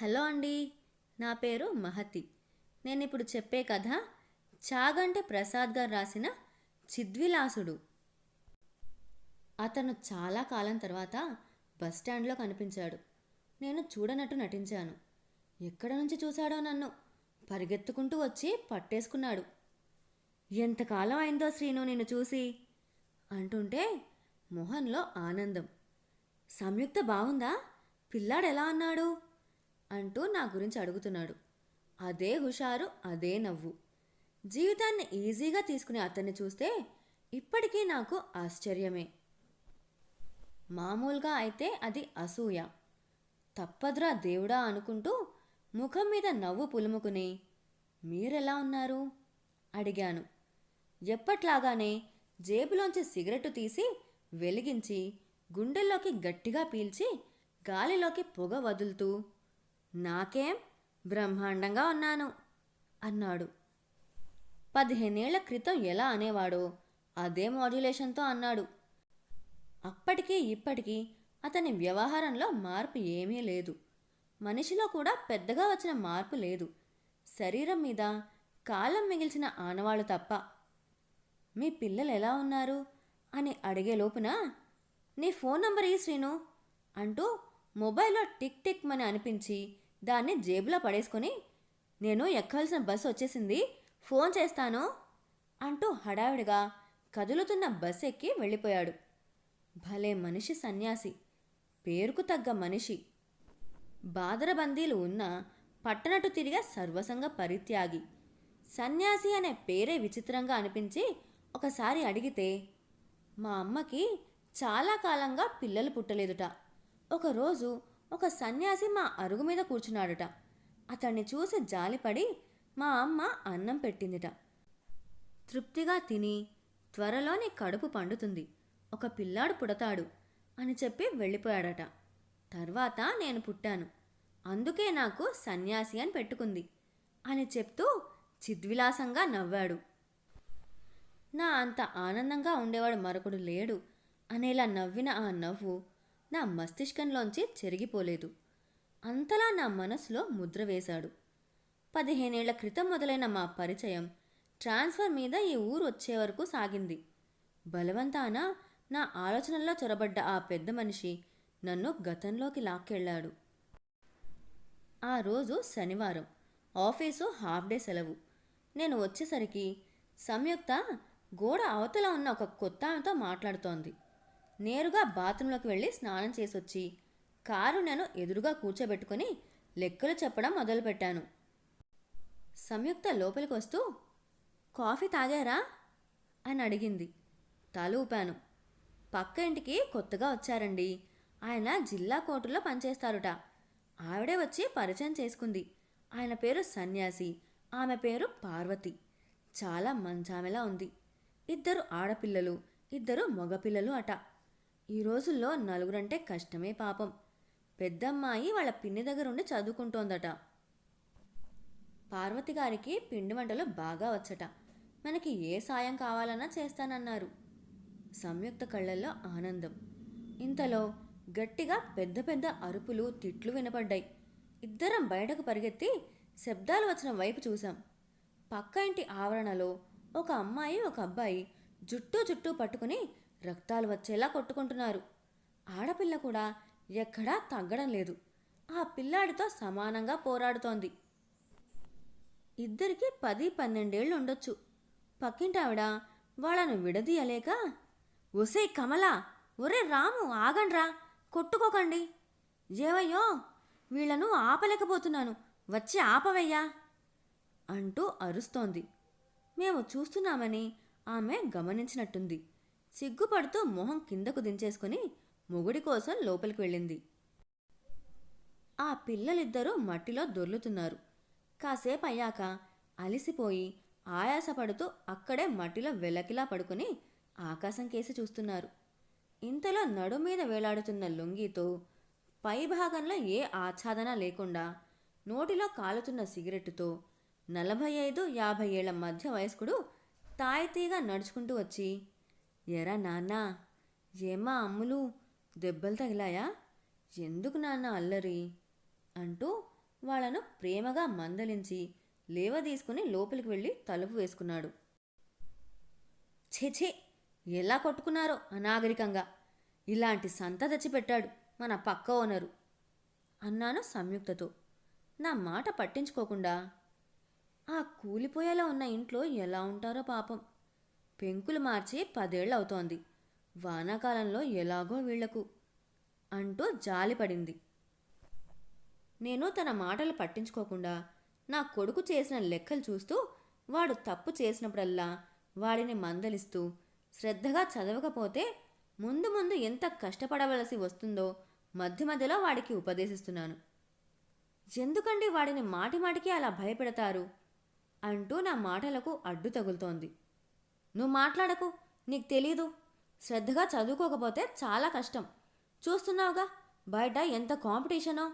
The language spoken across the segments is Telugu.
హలో అండి. నా పేరు మహతి. నేనిప్పుడు చెప్పే కథ చాగంటి ప్రసాద్ గారు రాసిన 'చిద్విలాసుడు'. అతను చాలా కాలం తర్వాత బస్టాండ్లో కనిపించాడు. నేను చూడనట్టు నటించాను. ఎక్కడ నుంచి చూశాడో నన్ను. పరిగెత్తుకుంటూ వచ్చి పట్టేసుకున్నాడు. ఎంతకాలం అయిందో శ్రీను నిన్ను చూసి అంటుంటే మొహంలో ఆనందం. సంయుక్త బాగుందా? పిల్లాడెలా అన్నాడు అంటూ నా గురించి అడుగుతున్నాడు. అదే హుషారు, అదే నవ్వు. జీవితాన్ని ఈజీగా తీసుకునే అతన్ని చూస్తే ఇప్పటికీ నాకు ఆశ్చర్యమే. మామూలుగా అయితే అది అసూయ. తప్పద్రా దేవుడా అనుకుంటూ ముఖం మీద నవ్వు పులుముకుని మీరెలా ఉన్నారు అడిగాను. ఎప్పట్లాగానే జేబులోంచి సిగరెట్టు తీసి వెలిగించి గుండెల్లోకి గట్టిగా పీల్చి గాలిలోకి పొగ వదులుతూ నాకేం బ్రహ్మాండంగా ఉన్నాను అన్నాడు. 15 ఏళ్ల క్రితం ఎలా అనేవాడో అదే మాడ్యులేషన్తో అన్నాడు. అప్పటికీ ఇప్పటికీ అతని వ్యవహారంలో మార్పు ఏమీ లేదు. మనిషిలో కూడా పెద్దగా వచ్చిన మార్పు లేదు. శరీరం మీద కాలం మిగిల్చిన ఆనవాళ్ళు తప్ప. మీ పిల్లలు ఎలా ఉన్నారు అని అడిగే లోపున నీ ఫోన్ నంబర్ ఈ శ్రీను అంటూ మొబైల్లో టిక్ టిక్ మని అనిపించి దాన్ని జేబులో పడేసుకొని నేను ఎక్కాల్సిన బస్సు వచ్చేసింది, ఫోన్ చేస్తాను అంటూ హడావిడిగా కదులుతున్న బస్ ఎక్కి వెళ్ళిపోయాడు. భలే మనిషి సన్యాసి, పేరుకు తగ్గ మనిషి. బాదరబందీలు ఉన్న పట్టనట్టు తిరిగే సర్వసంగ పరిత్యాగి. సన్యాసి అనే పేరే విచిత్రంగా అనిపించి ఒకసారి అడిగితే మా అమ్మకి చాలా కాలంగా పిల్లలు పుట్టలేదుట. ఒకరోజు ఒక సన్యాసి మా అరుగు మీద కూర్చున్నాడుట. అతన్ని చూసి జాలిపడి మా అమ్మ అన్నం పెట్టిందిట. తృప్తిగా తిని త్వరలోనే కడుపు పండుతుంది, ఒక పిల్లాడు పుడతాడు అని చెప్పి వెళ్ళిపోయాడట. తర్వాత నేను పుట్టాను, అందుకే నాకు సన్యాసి అని పెట్టుకుంది అని చెప్తూ చిద్విలాసంగా నవ్వాడు. నా అంత ఆనందంగా ఉండేవాడు మరొకడు లేడు అనేలా నవ్విన ఆ నవ్వు నా మస్తిష్కంలోంచి చెరిగిపోలేదు. అంతలా నా మనసులో ముద్ర వేశాడు. 15 ఏళ్ల క్రితం మొదలైన మా పరిచయం ట్రాన్స్ఫర్ మీద ఈ ఊరు వచ్చే వరకు సాగింది. బలవంతాన నా ఆలోచనల్లో చొరబడ్డ ఆ పెద్ద మనిషి నన్ను గతంలోకి లాక్కెళ్ళాడు. ఆ రోజు శనివారం, ఆఫీసు హాఫ్ డే సెలవు. నేను వచ్చేసరికి సంయుక్త గోడ అవతల ఉన్న ఒక కొత్త ఆమెతో మాట్లాడుతోంది. నేరుగా బాత్రూంలోకి వెళ్ళి స్నానం చేసొచ్చి కారు నేను ఎదురుగా కూర్చోబెట్టుకుని లెక్కలు చెప్పడం మొదలుపెట్టాను. సంయుక్త లోపలికి వస్తూ కాఫీ తాగారా అని అడిగింది. తల ఊపాను. పక్క ఇంటికి కొత్తగా వచ్చారండి, ఆయన జిల్లా కోర్టులో పనిచేస్తారుట. ఆవిడే వచ్చి పరిచయం చేసుకుంది. ఆయన పేరు సన్యాసి, ఆమె పేరు పార్వతి. చాలా మంచామెలా ఉంది. 2 ఆడపిల్లలు, 2 మగపిల్లలు అట. ఈ రోజుల్లో నలుగురంటే కష్టమే పాపం. పెద్దమ్మాయి వాళ్ళ పిన్ని దగ్గరుండి చదువుకుంటోందట. పార్వతి గారికి పిండి వంటలు బాగా వచ్చట. మనకి ఏ సాయం కావాలన్నా చేస్తానన్నారు. సంయుక్త కళ్ళల్లో ఆనందం. ఇంతలో గట్టిగా పెద్ద పెద్ద అరుపులు, తిట్లు వినపడ్డాయి. ఇద్దరం బయటకు పరిగెత్తి శబ్దాలు వచ్చిన వైపు చూశాం. పక్క ఇంటి ఆవరణలో ఒక అమ్మాయి, ఒక అబ్బాయి జుట్టు పట్టుకుని రక్తాలు వచ్చేలా కొట్టుకుంటున్నారు. ఆడపిల్ల కూడా ఎక్కడా తగ్గడం లేదు. ఆ పిల్లాడితో సమానంగా పోరాడుతోంది. ఇద్దరికి 10-12 ఏళ్ళు ఉండొచ్చు. పక్కింటావిడ వాళ్ళను విడదీయలేక ఒసే కమలా, ఒరే రాము, ఆగండ్రా, కొట్టుకోకండి. ఏవయ్యో, వీళ్లను ఆపలేకపోతున్నాను, వచ్చి ఆపవయ్యా అంటూ అరుస్తోంది. మేము చూస్తున్నామని ఆమె గమనించినట్టుంది. సిగ్గుపడుతూ మొహం కిందకు దించేసుకుని మొగుడి కోసం లోపలికి వెళ్ళింది. ఆ పిల్లలిద్దరూ మట్టిలో దొర్లుతున్నారు. కాసేపు అయ్యాక అలిసిపోయి ఆయాసపడుతూ అక్కడే మట్టిలో వెలకిలా పడుకుని ఆకాశం కేసి చూస్తున్నారు. ఇంతలో నడుమీద వేలాడుతున్న లుంగీతో పైభాగంలో ఏ ఆచ్ఛాదన లేకుండా నోటిలో కాలుతున్న సిగరెట్టుతో 45-50 ఏళ్ల మధ్య వయస్కుడు తాయితీగా నడుచుకుంటూ వచ్చి ఎరా నాన్నా, ఏమ్మా అమ్ములు, దెబ్బలు తగిలాయా? ఎందుకు నాన్న అల్లరి అంటూ వాళ్ళను ప్రేమగా మందలించి లేవదీసుకుని లోపలికి వెళ్ళి తలుపు వేసుకున్నాడు. ఛే! ఎలా కొట్టుకున్నారో అనాగరికంగా! ఇలాంటి సంత తెచ్చిపెట్టాడు మన పక్క ఓనరు అన్నాను సంయుక్తతో. నా మాట పట్టించుకోకుండా, ఆ కూలిపోయేలా ఉన్న ఇంట్లో ఎలా ఉంటారో పాపం. పెంకులు మార్చి 10 ఏళ్ళవుతోంది. వానాకాలంలో ఎలాగో వీళ్లకు అంటూ జాలిపడింది. నేను తన మాటలు పట్టించుకోకుండా నా కొడుకు చేసిన లెక్కలు చూస్తూ, వాడు తప్పు చేసినప్పుడల్లా వాడిని మందలిస్తూ, శ్రద్ధగా చదవకపోతే ముందు ముందు ఎంత కష్టపడవలసి వస్తుందో మధ్య మధ్యలో వాడికి ఉపదేశిస్తున్నాను. ఎందుకండి వాడిని మాటిమాటికి అలా భయపెడతారు అంటూ నా మాటలకు అడ్డు తగులుతోంది. నువ్వు మాట్లాడకు, నీకు తెలీదు. శ్రద్ధగా చదువుకోకపోతే చాలా కష్టం. చూస్తున్నావుగా బయట ఎంత కాంపిటీషనో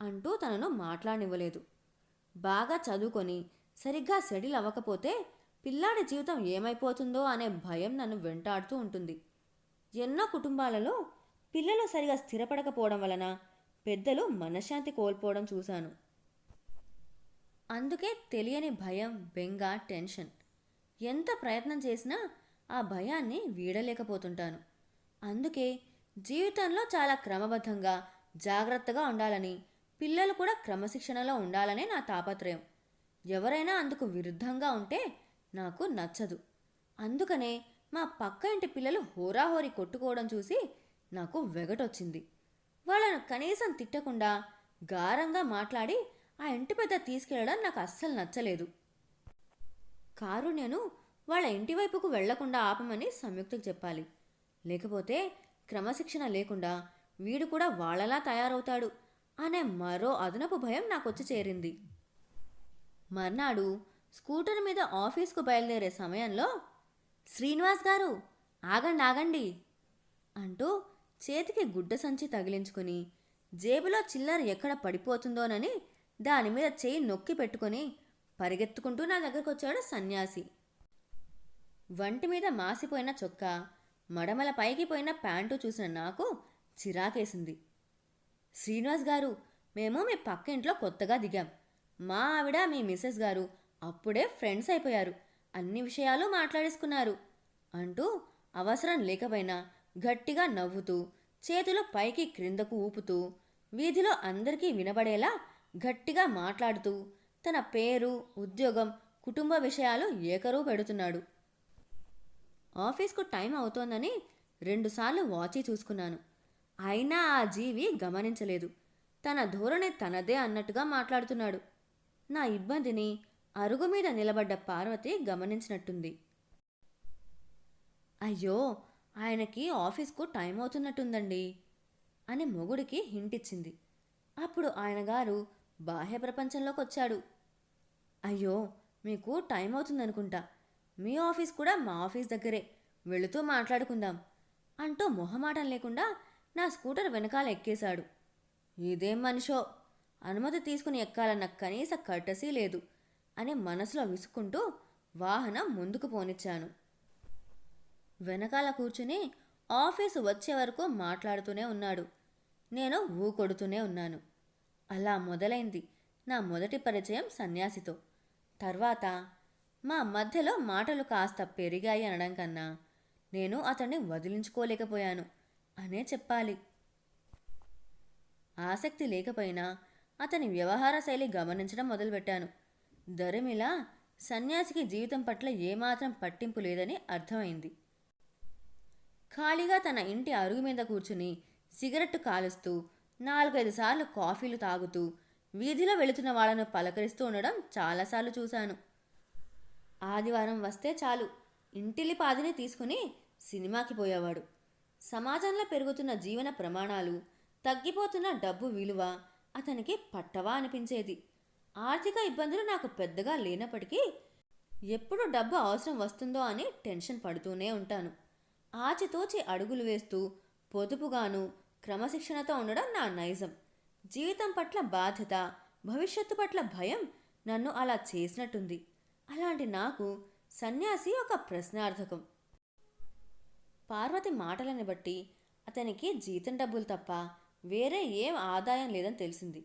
అంటూ తనను మాట్లాడనివ్వలేదు. బాగా చదువుకొని సరిగ్గా సెటిల్ అవ్వకపోతే పిల్లాడి జీవితం ఏమైపోతుందో అనే భయం నన్ను వెంటాడుతూ ఉంటుంది. ఎన్నో కుటుంబాలలో పిల్లలు సరిగా స్థిరపడకపోవడం వలన పెద్దలు మనశ్శాంతి కోల్పోవడం చూశాను. అందుకే తెలియని భయం, బెంగ, టెన్షన్. ఎంత ప్రయత్నం చేసినా ఆ భయాన్ని వీడలేకపోతుంటాను. అందుకే జీవితంలో చాలా క్రమబద్ధంగా, జాగ్రత్తగా ఉండాలని, పిల్లలు కూడా క్రమశిక్షణలో ఉండాలనే నా తాపత్రయం. ఎవరైనా అందుకు విరుద్ధంగా ఉంటే నాకు నచ్చదు. అందుకనే మా పక్క ఇంటి పిల్లలు హోరాహోరీ కొట్టుకోవడం చూసి నాకు వెగటొచ్చింది. వాళ్ళను కనీసం తిట్టకుండా గారంగా మాట్లాడి ఆ ఇంటి పెద్ద తీసుకెళ్లడం నాకు అస్సలు నచ్చలేదు. కారు నేను వాళ్ళ ఇంటి వైపుకు వెళ్లకుండా ఆపమని సంయుక్తకు చెప్పాలి. లేకపోతే క్రమశిక్షణ లేకుండా వీడు కూడా వాళ్ళలా తయారవుతాడు అనే మరో అదనపు భయం నాకొచ్చి చేరింది. మర్నాడు స్కూటర్ మీద ఆఫీస్కు బయలుదేరే సమయంలో, శ్రీనివాస్ గారు, ఆగండి అంటూ చేతికి గుడ్డ సంచి తగిలించుకుని, జేబులో చిల్లర ఎక్కడ పడిపోతుందోనని దాని మీద చేయి నొక్కి పెట్టుకుని పరిగెత్తుకుంటూ నా దగ్గరకు వచ్చాడు సన్యాసి. వంటి మీద మాసిపోయిన చొక్కా, మడమల పైకి పోయిన ప్యాంటు చూసిన నాకు చిరాకేసింది. శ్రీనివాస్ గారు, మేము మీ పక్క ఇంట్లో కొత్తగా దిగాం. మా ఆవిడ, మీ మిసెస్ గారు అప్పుడే ఫ్రెండ్స్ అయిపోయారు. అన్ని విషయాలు మాట్లాడేసుకున్నారు అంటూ అవసరం లేకపోయినా గట్టిగా నవ్వుతూ, చేతులు పైకి క్రిందకు ఊపుతూ, వీధిలో అందరికీ వినబడేలా గట్టిగా మాట్లాడుతూ తన పేరు, ఉద్యోగం, కుటుంబ విషయాలు ఏకరువు పెడుతున్నాడు. ఆఫీస్కు టైం అవుతోందని 2 సార్లు వాచి చూసుకున్నాను. అయినా ఆ జీవి గమనించలేదు. తన ధోరణి తనదే అన్నట్టుగా మాట్లాడుతున్నాడు. నా ఇబ్బందిని అరుగు మీద నిలబడ్డ పార్వతి గమనించినట్టుంది. అయ్యో, ఆయనకి ఆఫీస్కు టైం అవుతున్నట్టుందండి అని మొగుడికి హింటిచ్చింది. అప్పుడు ఆయన గారు బాహ్య ప్రపంచంలోకి వచ్చాడు. అయ్యో, మీకు టైం అవుతుందనుకుంటా. మీ ఆఫీస్ కూడా మా ఆఫీస్ దగ్గరే, వెళుతూ మాట్లాడుకుందాం అంటూ మొహమాటం లేకుండా నా స్కూటర్ వెనకాల ఎక్కేశాడు. ఇదేం మనిషో, అనుమతి తీసుకుని ఎక్కాలన్న కనీస కర్టసీ లేదు అని మనసులో విసుక్కుంటూ వాహనం ముందుకు పోనిచ్చాను. వెనకాల కూర్చుని ఆఫీసు వచ్చే వరకు మాట్లాడుతూనే ఉన్నాడు. నేను ఊకొడుతూనే ఉన్నాను. అలా మొదలైంది నా మొదటి పరిచయం సన్యాసితో. తర్వాత మా మధ్యలో మాటలు కాస్త పెరిగాయి అనడం కన్నా నేను అతన్ని వదిలించుకోలేకపోయాను అనే చెప్పాలి. ఆసక్తి లేకపోయినా అతని వ్యవహార శైలి గమనించడం మొదలుపెట్టాను. దరిమిలా సన్యాసికి జీవితం పట్ల ఏమాత్రం పట్టింపు లేదని అర్థమైంది. ఖాళీగా తన ఇంటి అరుగు మీద కూర్చుని సిగరెట్టు కాలుస్తూ 4-5 సార్లు కాఫీలు తాగుతూ వీధిలో వెళుతున్న వాళ్ళను పలకరిస్తూ ఉండడం చాలాసార్లు చూశాను. ఆదివారం వస్తే చాలు ఇంటిలిపాదిని తీసుకుని సినిమాకి పోయేవాడు. సమాజంలో పెరుగుతున్న జీవన ప్రమాణాలు, తగ్గిపోతున్న డబ్బు విలువ అతనికి పట్టవా అనిపించేది. ఆర్థిక ఇబ్బందులు నాకు పెద్దగా లేనప్పటికీ ఎప్పుడు డబ్బు అవసరం వస్తుందో అని టెన్షన్ పడుతూనే ఉంటాను. ఆచితూచి అడుగులు వేస్తూ పొదుపుగాను క్రమశిక్షణతో ఉండడం నా నైజం. జీవితం పట్ల బాధ్యత, భవిష్యత్తు పట్ల భయం నన్ను అలా చేసినట్టుంది. అలాంటి నాకు సన్యాసి ఒక ప్రశ్నార్థకం. పార్వతి మాటలని బట్టి అతనికి జీతం డబ్బులు తప్ప వేరే ఏం ఆదాయం లేదని తెలిసింది.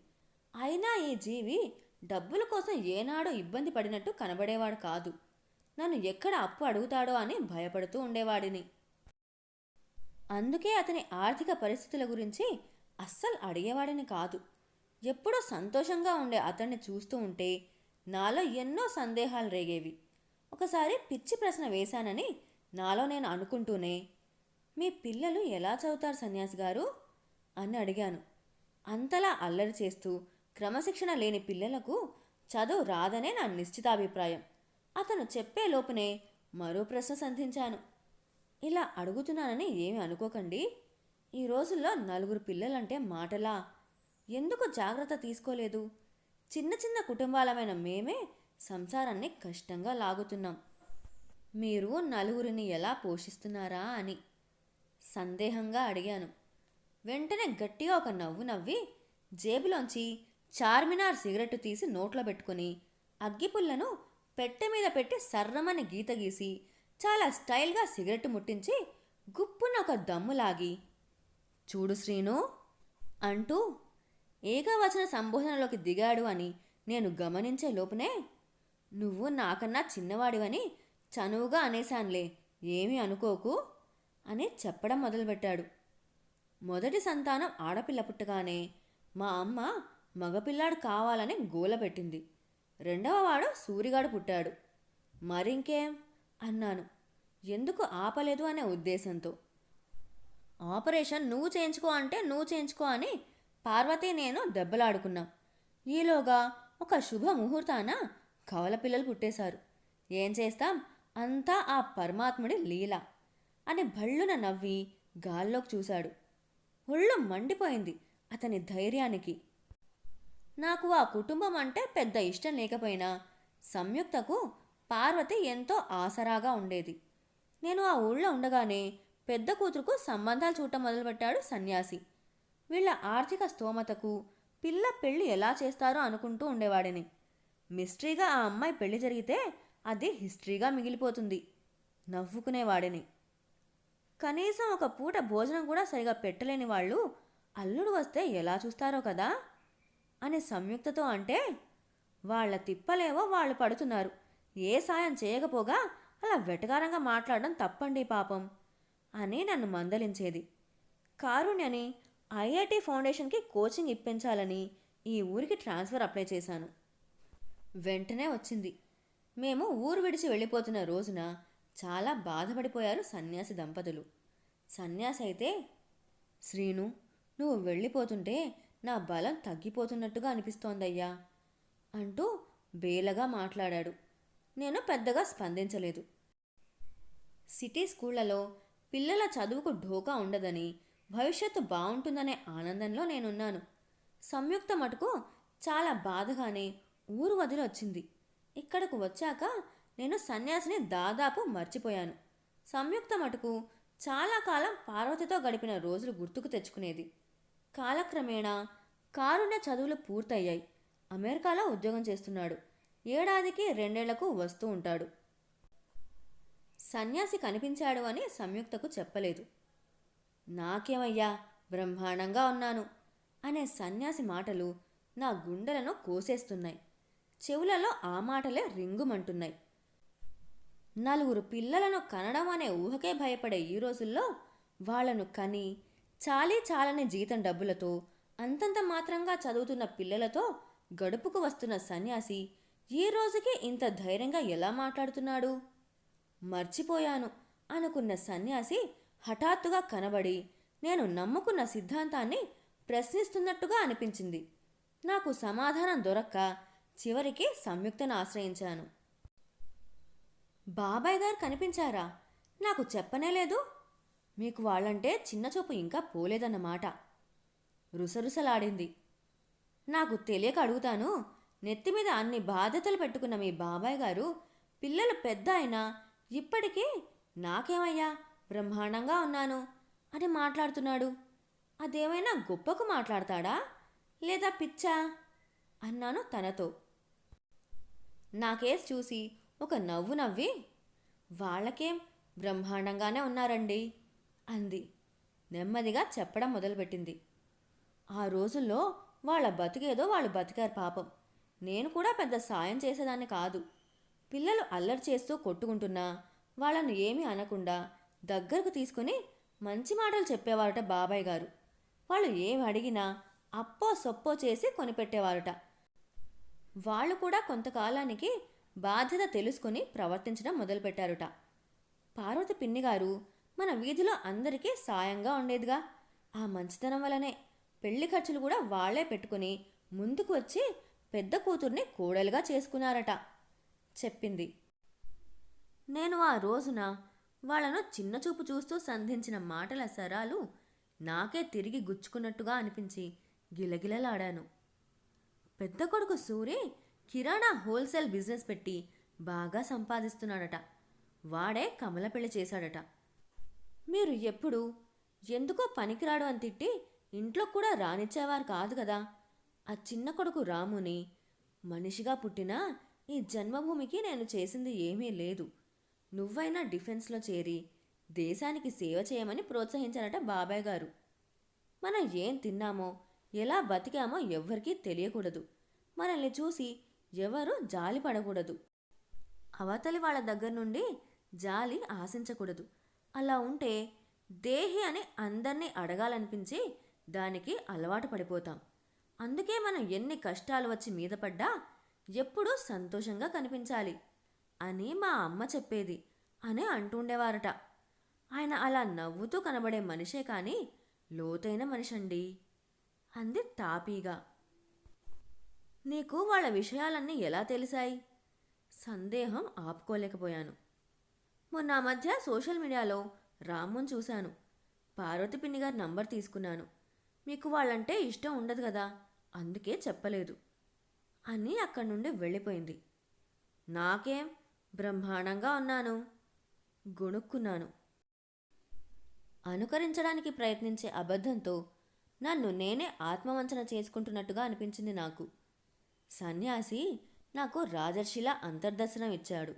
అయినా ఈ జీవి డబ్బుల కోసం ఏనాడో ఇబ్బంది పడినట్టు కనబడేవాడు కాదు. నన్ను ఎక్కడ అప్పు అడుగుతాడో అని భయపడుతూ ఉండేవాడిని. అందుకే అతని ఆర్థిక పరిస్థితుల గురించి అస్సలు అడిగేవాడిని కాదు. ఎప్పుడూ సంతోషంగా ఉండే అతన్ని చూస్తూ ఉంటే నాలో ఎన్నో సందేహాలు రేగేవి. ఒకసారి పిచ్చి ప్రశ్న వేశానని నాలో నేను అనుకుంటూనే, మీ పిల్లలు ఎలా చదువుతారు సన్యాసి గారు అని అడిగాను. అంతలా అల్లరి చేస్తూ క్రమశిక్షణ లేని పిల్లలకు చదువు రాదనే నా నిశ్చితాభిప్రాయం. అతను చెప్పే లోపునే మరో ప్రశ్న సంధించాను. ఇలా అడుగుతున్నానని ఏమి అనుకోకండి. ఈ రోజుల్లో 4 పిల్లలంటే మాటలా? ఎందుకు జాగ్రత్త తీసుకోలేదు? చిన్న చిన్న కుటుంబాలమైన మేమే సంసారాన్ని కష్టంగా లాగుతున్నాం. మీరు 4 ఎలా పోషిస్తున్నారా అని సందేహంగా అడిగాను. వెంటనే గట్టిగా ఒక నవ్వు నవ్వి జేబులోంచి చార్మినార్ సిగరెట్టు తీసి నోట్లో పెట్టుకుని అగ్గిపుల్లను పెట్టె మీద పెట్టి సర్రమని గీత గీసి చాలా స్టైల్గా సిగరెట్టు ముట్టించి గుప్పున ఒక దమ్ములాగి, చూడు శ్రీను అంటూ ఏకవచన సంబోధనలోకి దిగాడు అని నేను గమనించే లోపునే, నువ్వు నాకన్నా చిన్నవాడివని చనువుగా అనేశాన్లే, ఏమీ అనుకోకు అని చెప్పడం మొదలుపెట్టాడు. మొదటి సంతానం ఆడపిల్ల పుట్టగానే మా అమ్మ మగపిల్లాడు కావాలని గోల పెట్టింది. 2వ వాడు సూరిగాడు పుట్టాడు. మరింకేం అన్నాను, ఎందుకు ఆపలేదు అనే ఉద్దేశంతో. ఆపరేషన్ నువ్వు చేయించుకో అంటే నువ్వు చేయించుకో అని పార్వతి నేను దెబ్బలాడుకున్నాం. ఈలోగా ఒక శుభ ముహూర్తాన కవల పిల్లలు పుట్టేశారు. ఏం చేస్తాం, అంతా ఆ పరమాత్ముడి లీల అని భళ్ళున నవ్వి గాల్లోకి చూశాడు. ఒళ్ళు మండిపోయింది అతని ధైర్యానికి. నాకు ఆ కుటుంబం అంటే పెద్ద ఇష్టం లేకపోయినా సంయుక్తకు పార్వతి ఎంతో ఆసరాగా ఉండేది. నేను ఆ ఊళ్ళో ఉండగానే పెద్ద కూతురుకు సంబంధాలు చూడటం మొదలుపెట్టాడు సన్యాసి. వీళ్ళ ఆర్థిక స్తోమతకు పిల్ల పెళ్ళి ఎలా చేస్తారో అనుకుంటూ ఉండేవాడిని. మిస్టరీగా ఆ అమ్మాయి పెళ్లి జరిగితే అది హిస్టరీగా మిగిలిపోతుంది నవ్వుకునేవాడిని. కనీసం ఒక పూట భోజనం కూడా సరిగా పెట్టలేని వాళ్ళు అల్లుడు వస్తే ఎలా చూస్తారో కదా అని సంయుక్తతో అంటే, వాళ్ల తిప్పలేవో వాళ్ళు పడుతున్నారు, ఏ సాయం చేయకపోగా అలా వెటకారంగా మాట్లాడడం తప్పండి పాపం అని నన్ను మందలించేది. కారుణ్యని ఐఐటి ఫౌండేషన్కి కోచింగ్ ఇప్పించాలని ఈ ఊరికి ట్రాన్స్ఫర్ అప్లై చేశాను. వెంటనే వచ్చింది. మేము ఊరు విడిచి వెళ్ళిపోతున్న రోజున చాలా బాధపడిపోయారు సన్యాసి దంపతులు. సన్యాసి అయితే, శ్రీను నువ్వు వెళ్ళిపోతుంటే నా బలం తగ్గిపోతున్నట్టుగా అనిపిస్తోందయ్యా అంటూ బేలగా మాట్లాడాడు. నేను పెద్దగా స్పందించలేదు. సిటీ స్కూళ్లలో పిల్లల చదువుకు ఢోకా ఉండదని, భవిష్యత్తు బాగుంటుందనే ఆనందంలో నేనున్నాను. సంయుక్త మటుకు చాలా బాధగానే ఊరు వదిలి వచ్చింది. ఇక్కడకు వచ్చాక నేను సన్యాసిని దాదాపు మర్చిపోయాను. సంయుక్త మటుకు చాలా కాలం పార్వతితో గడిపిన రోజులు గుర్తుకు తెచ్చుకునేది. కాలక్రమేణా కారుణ్య చదువులు పూర్తయ్యాయి. అమెరికాలో ఉద్యోగం చేస్తున్నాడు. ఏడాదికి 2 ఏళ్లకు వస్తూ ఉంటాడు. సన్యాసి కనిపించాడు అని సంయుక్తకు చెప్పలేదు. నాకేమయ్యా, బ్రహ్మాండంగా ఉన్నాను అనే సన్యాసి మాటలు నా గుండెలను కోసేస్తున్నాయి. చెవులలో ఆ మాటలే రింగుమంటున్నాయి. 4 పిల్లలను కనడం అనే ఊహకే భయపడే ఈ రోజుల్లో వాళ్లను కని చాలని జీతం డబ్బులతో అంతంత మాత్రంగా చదువుతున్న పిల్లలతో గడుపుకు వస్తున్న సన్యాసి ఈ రోజుకి ఇంత ధైర్యంగా ఎలా మాట్లాడుతున్నాడు? మర్చిపోయాను అనుకున్న సన్యాసి హఠాత్తుగా కనబడి నేను నమ్ముకున్న సిద్ధాంతాన్ని ప్రశ్నిస్తున్నట్టుగా అనిపించింది. నాకు సమాధానం దొరక్క చివరికి సంయుక్తను ఆశ్రయించాను. బాబాయ్ గారు కనిపించారా? నాకు చెప్పనేలేదు. మీకు వాళ్ళంటే చిన్నచూపు ఇంకా పోలేదన్నమాట. రుసరుసలాడింది. నాకు తెలియక అడుగుతాను, నెత్తిమీద అన్ని బాధ్యతలు పెట్టుకున్న మీ బాబాయ్ గారు పిల్లలు పెద్ద అయినా ఇప్పటికీ నాకేమయ్యా, బ్రహ్మాండంగా ఉన్నాను అని మాట్లాడుతున్నాడు. అదేమైనా గొప్పకు మాట్లాడతాడా లేదా పిచ్చా అన్నాను తనతో. నాకేసి చూసి ఒక నవ్వు నవ్వి, వాళ్ళకేం బ్రహ్మాండంగానే ఉన్నారండి అంది. నెమ్మదిగా చెప్పడం మొదలుపెట్టింది. ఆ రోజుల్లో వాళ్ళ బతికేదో వాళ్ళు బతికారు పాపం. నేను కూడా పెద్ద సాయం చేసేదాన్ని కాదు. పిల్లలు అల్లరి చేస్తూ కొట్టుకుంటున్నా వాళ్ళను ఏమీ అనకుండా దగ్గరకు తీసుకుని మంచి మాటలు చెప్పేవారట బాబాయ్ గారు. వాళ్ళు ఏం అడిగినా అప్పో సొప్పో చేసి కొనిపెట్టేవారట. వాళ్ళు కూడా కొంతకాలానికి బాధ్యత తెలుసుకొని ప్రవర్తించడం మొదలుపెట్టారుట. పార్వతి పిన్నిగారు మన వీధిలో అందరికీ సాయంగా ఉండేదిగా. ఆ మంచితనం వలనే పెళ్లి ఖర్చులు కూడా వాళ్లే పెట్టుకుని ముందుకు వచ్చి పెద్ద కూతుర్ని కోడలుగా చేసుకున్నారట చెప్పింది. నేను ఆ రోజున వాళ్లను చిన్నచూపు చూస్తూ సంధించిన మాటల సరాలు నాకే తిరిగి గుచ్చుకున్నట్టుగా అనిపించి గిలగిలలాడాను. పెద్ద కొడుకు సూరి కిరాణా హోల్సేల్ బిజినెస్ పెట్టి బాగా సంపాదిస్తున్నాడట. వాడే కమల పెళ్లి చేశాడట. మీరు ఎప్పుడు ఎందుకో పనికిరాడు అని తిట్టి ఇంట్లో కూడా రానిచ్చేవారు కాదు కదా. ఆ చిన్న కొడుకు రాముని మనిషిగా పుట్టినా ఈ జన్మభూమికి నేను చేసింది ఏమీ లేదు. నువ్వైనా డిఫెన్స్లో చేరి దేశానికి సేవ చేయమని ప్రోత్సహించారట బాబాయ్ గారు. మనం ఏం తిన్నామో ఎలా బతికామో ఎవ్వరికీ తెలియకూడదు. మనల్ని చూసి ఎవరు జాలి పడకూడదు. అవతలి వాళ్ళ దగ్గర నుండి జాలి ఆశించకూడదు. అలా ఉంటే దేహి అని అందర్నీ అడగాలనిపించి దానికి అలవాటు పడిపోతాం. అందుకే మనం ఎన్ని కష్టాలు వచ్చి మీద పడ్డా ఎప్పుడూ సంతోషంగా కనిపించాలి అని మా అమ్మ చెప్పేది అని అంటుండేవారట. ఆయన అలా నవ్వుతూ కనబడే మనిషే కానీ లోతైన మనిషండి అంది తాపీగా. నీకు వాళ్ళ విషయాలన్నీ ఎలా తెలిసాయి? సందేహం ఆపుకోలేకపోయాను. మొన్న మధ్య సోషల్ మీడియాలో రాముని చూశాను. పార్వతి పిన్ని గారి నంబర్ తీసుకున్నాను. మీకు వాళ్ళంటే ఇష్టం ఉండదు కదా, అందుకే చెప్పలేదు అని అక్కడి నుండి వెళ్ళిపోయింది. నాకేం బ్రహ్మాండంగా ఉన్నాను గొణుక్కున్నాను. అనుకరించడానికి ప్రయత్నించే అబద్ధంతో నన్ను నేనే ఆత్మవంచన చేసుకుంటున్నట్టుగా అనిపించింది నాకు. సన్యాసి నాకు రాజర్షిలా అంతర్దర్శనం ఇచ్చాడు.